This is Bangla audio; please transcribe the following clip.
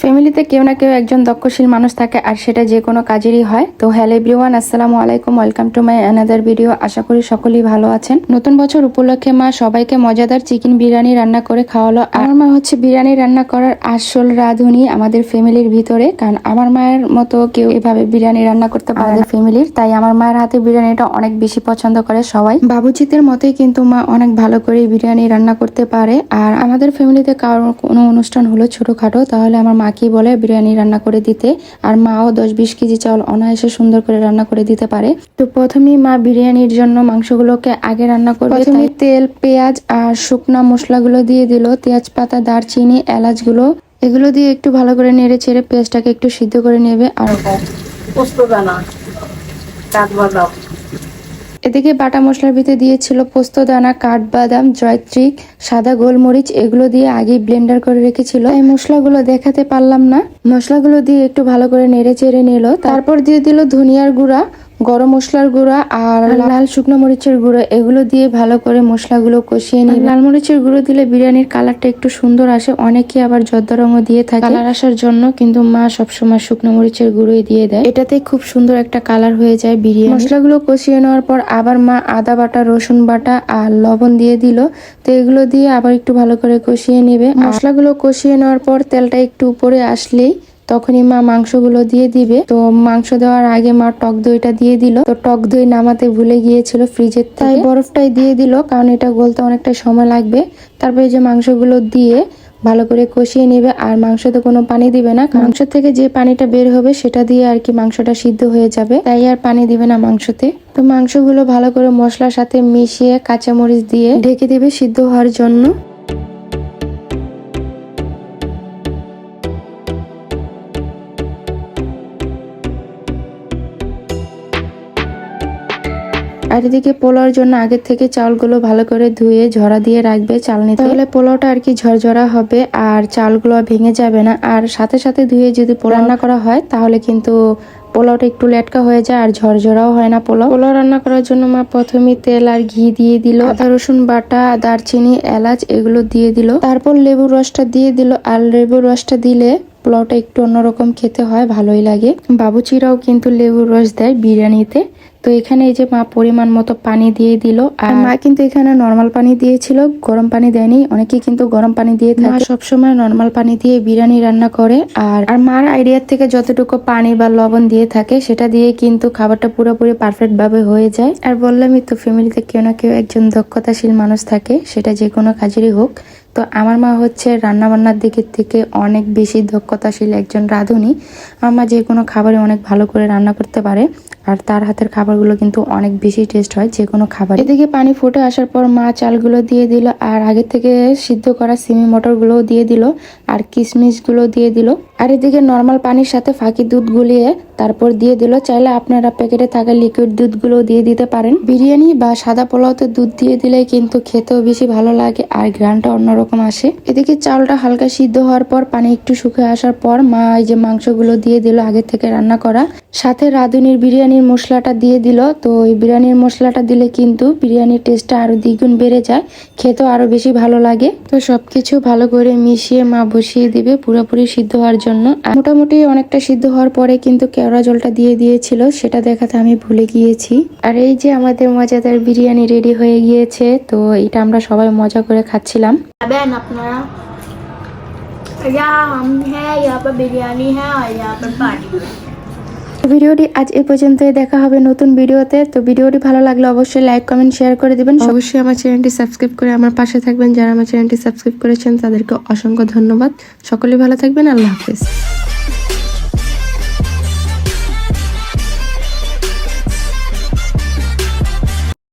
ফ্যামিলিতে কেউ না কেউ একজন দক্ষশীল মানুষ থাকে, আর সেটা যে কোনো কাজেরই হয়। তো হ্যালো এভরিওয়ান, আসসালামু আলাইকুম, welcome to my another video. আশা করি সকলেই ভালো আছেন। নতুন বছর উপলক্ষে মা সবাইকে মজাদার চিকেন বিরিয়ানি রান্না করে খাওয়ালো। আমার মা হচ্ছে বিরিয়ানি রান্না করার আসল রাঁধুনি আমাদের ফ্যামিলির ভিতরে, কারণ আমার মায়ের মতো কেউ এভাবে বিরিয়ানি রান্না করতে পারে আমাদের ফ্যামিলির। তাই আমার মায়ের হাতে বিরিয়ানিটা অনেক বেশি পছন্দ করে সবাই। বাবুচিতের মতোই কিন্তু মা অনেক ভালো করে বিরিয়ানি রান্না করতে পারে। আর আমাদের ফ্যামিলিতে কারোর কোনো অনুষ্ঠান হলো ছোটখাটো, তাহলে আমার মাকেই বলে বিরিয়ানি রান্না করে দিতে। আর মাও 10-20 কেজি চাউল অনায়াসে সুন্দর করে রান্না করে দিতে পারে। তো প্রথমেই মা বিরিয়ানির জন্য মাংসগুলোকে আগে রান্না করবে। প্রথমে তেল, পেঁয়াজ আর শুকনা মশলাগুলো দিয়ে দিল, তেজপাতা, দারচিনি, এলাচগুলো, এগুলো দিয়ে একটু ভালো করে নেড়ে চেড়ে পেঁয়াজটাকে একটু সিদ্ধ করে নেবে। আর এদিকে বাটা মশলার ভিতরে দিয়েছিল পোস্ত দানা, কাঠবাদাম, জয়ত্রী, সাদা গোলমরিচ, এগুলো দিয়ে আগে ব্লেন্ডার করে রেখেছিল। এই মশলাগুলো দেখাতে পারলাম না। মশলাগুলো দিয়ে একটু ভালো করে নেড়ে চেড়ে নিল। তারপর দিয়ে দিল ধনিয়ার গুঁড়া, গরম মশলার গুঁড়া আর লাল শুকনো মরিচের গুঁড়ো, এগুলো দিয়ে ভালো করে মশলাগুলো কষিয়ে নিই। লাল মরিচের গুঁড়ো দিলে বিরিয়ানির কালারটা একটু সুন্দর আসে। অনেকে আবার জর্দা রঙও দিয়ে থাকে কালার আসার জন্য, কিন্তু মা সবসময় শুকনো মরিচের গুঁড়োই দিয়ে দেয়। এটাতে খুব সুন্দর একটা কালার হয়ে যায় বিরিয়ানি। মশলাগুলো কষিয়ে নেওয়ার পর আবার মা আদা বাটা, রসুন বাটা আর লবণ দিয়ে দিল। তো এগুলো দিয়ে আবার একটু ভালো করে কষিয়ে নেবে। মশলাগুলো কষিয়ে নেওয়ার পর তেলটা একটু উপরে আসলেই তখনই মা মাংসগুলো দিয়ে দিবে। তো মাংস দেওয়ার আগে মা টক দইটা দিয়ে দিল। তো টক দই নামাতে ভুলে গিয়েছিল ফ্রিজের, তাই বরফটাই দিয়ে দিল, কারণ এটা গলতে অনেকটা সময় লাগবে। তারপরে যে মাংসগুলো দিয়ে ভালো করে কষিয়ে নেবে। আর মাংসতে কোনো পানি দিবে না, মাংস থেকে যে পানিটা বের হবে সেটা দিয়ে আর কি মাংসটা সিদ্ধ হয়ে যাবে, তাই আর পানি দিবে না মাংসতে। তো মাংসগুলো ভালো করে মশলার সাথে মিশিয়ে কাঁচামরিচ দিয়ে ঢেকে দিবে সিদ্ধ হওয়ার জন্য। আর এদিকে পোলাওর জন্য আগের থেকে চাউলগুলো ভালো করে ধুয়ে ঝরা দিয়ে রাখবে চালনিতে, তাহলে পোলাওটা আর কি ঝরঝরা হবে আর চাউলগুলো ভেঙে যাবে না। আর সাথে সাথে ধুয়ে যদি পোলাও রান্না করা হয় তাহলে কিন্তু পোলাওটা একটু লেটকা হয়ে যায় আর ঝরঝরাও হয় না। পোলাও রান্না করার জন্য মা প্রথমে তেল আর ঘি দিয়ে দিল, আদা রসুন বাটা, দারচিনি, এলাচ এগুলো দিয়ে দিল। তারপর লেবুর রসটা দিয়ে দিল। আর লেবুর রসটা দিলে পোলাওটা একটু অন্যরকম খেতে হয়, ভালোই লাগে। বাবুচিরাও কিন্তু লেবুর রস দেয় বিরিয়ানিতে। তো এখানে এই যে মা পরিমাণ মতো পানি দিয়ে দিল। আর মা কিন্তু এখানে নর্মাল পানি দিয়েছিল, গরম পানি দেয়নি। অনেকে কিন্তু গরম পানি দিয়ে থাকে, সবসময় নর্মাল পানি দিয়ে বিরিয়ানি রান্না করে। আর মার আইডিয়ার থেকে যতটুকু পানি বা লবণ দিয়ে থাকে সেটা দিয়ে কিন্তু খাবারটা পুরোপুরি পারফেক্ট ভাবে হয়ে যায়। আর বললামই তো, ফ্যামিলিতে কেউ না কেউ একজন দক্ষতাশীল মানুষ থাকে, সেটা যে কোনো কাজেরই হোক। তো আমার মা হচ্ছে রান্না বান্নার দিকের থেকে অনেক বেশি দক্ষতাশীল একজন রাঁধুনি। আমার মা যে কোনো খাবারে অনেক ভালো করে রান্না করতে পারে, আর তার হাতের খাবারগুলো কিন্তু অনেক বেশি টেস্ট হয় যে কোনো খাবার। এদিকে পানি ফুটে আসার পর মা চালগুলো দিয়ে দিল, আর আগে থেকে সিদ্ধ করা সিমি মটরগুলোও দিয়ে দিল, আর কিশমিশগুলো দিয়ে দিল। আর এদিকে নর্মাল পানির সাথে ফাঁকি দুধ গুলিয়ে তারপর দিয়ে দিল। চাইলে আপনারা প্যাকেটে থাকা লিকুইড দুধগুলো দিয়ে দিতে পারেন। বিরিয়ানি বা সাদা পোলাওতে দুধ দিয়ে দিলে কিন্তু খেতেও বেশি ভালো লাগে আর ঘ্রাণটা অন্যরকম আসে। এদিকে চালটা হালকা সিদ্ধ হওয়ার পর পানি একটু শুকিয়ে আসার পর মা এই যে মাংসগুলো দিয়ে দিল আগে থেকে রান্না করা, সাথে রাঁধুনির বিরিয়ানির মশলাটা দিয়ে দিল। তো এই বিরিয়ানির মশলাটা দিলে কিন্তু বিরিয়ানির টেস্টটা আরো দ্বিগুণ বেড়ে যায়, খেতেও আরো বেশি ভালো লাগে। তো সবকিছু ভালো করে মিশিয়ে মা বসিয়ে দিবে পুরোপুরি সিদ্ধ হওয়ার জন্য। মোটামুটি অনেকটা সিদ্ধ হওয়ার পরে কিন্তু কেওড়া জলটা দিয়ে দিয়েছিল, সেটা দেখাতে আমি ভুলে গিয়েছি। আর এই যে আমাদের মজাদার বিরিয়ানি রেডি হয়ে গিয়েছে। তো এটা আমরা সবাই মজা করে খাচ্ছিলাম। আপনারা यहाँ पर बिरयानी है और यहाँ पर पानी। ভিডিওটি আজ এ পর্যন্তই, দেখা হবে নতুন ভিডিওতে। তো ভিডিওটি ভালো লাগলে অবশ্যই লাইক, কমেন্ট, শেয়ার করে দিবেন। অবশ্যই আমার চ্যানেলটি সাবস্ক্রাইব করে আমার পাশে থাকবেন। যারা আমার চ্যানেলটি সাবস্ক্রাইব করেছেন তাদেরকে অসংখ্য ধন্যবাদ। সকলেই ভালো থাকবেন। আল্লাহ হাফেজ।